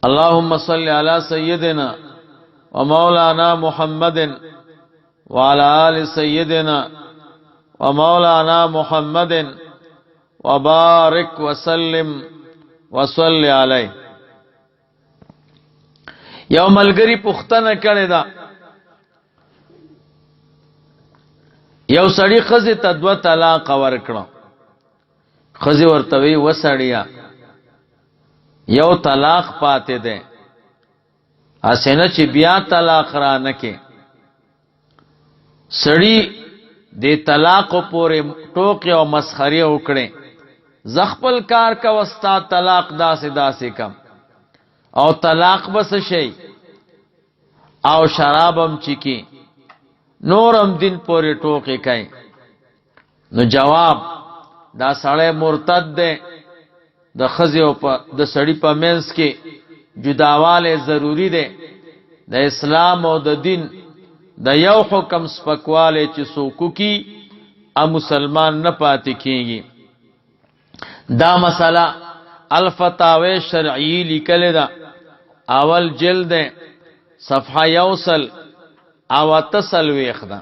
اللهم صل على سيدنا ومولانا محمد وعلى آل سيدنا ومولانا محمد وبارك وسلم وصل علیه. یو ملګری پوښتنه کړې ده، یو سړی ښځې ته 2 طلاق ورکړه. ښځې ورته وی وسړیا یو طلاق پاتې ده، اسنه چې بیا طلاق را نکې. سړی د طلاق پورې ټوکې او مسخري وکړي، زخپل کار کا وستا طلاق داسې داسې کم او طلاق بس شي او شرابم چکی نورم دین پورې ټوکې کوي. نو جواب دا سړی مرتد ده. د ښځې او د سړي په منځ کې جداواله ضروری ده. د اسلام او د دین د یو حکم سپکواله چې څوک کی ا مسلمان نه پاتې کیږي. دا مسله الفتاوی شرعی لیکل ده، اول جلد صفحه 1 او 8 ده.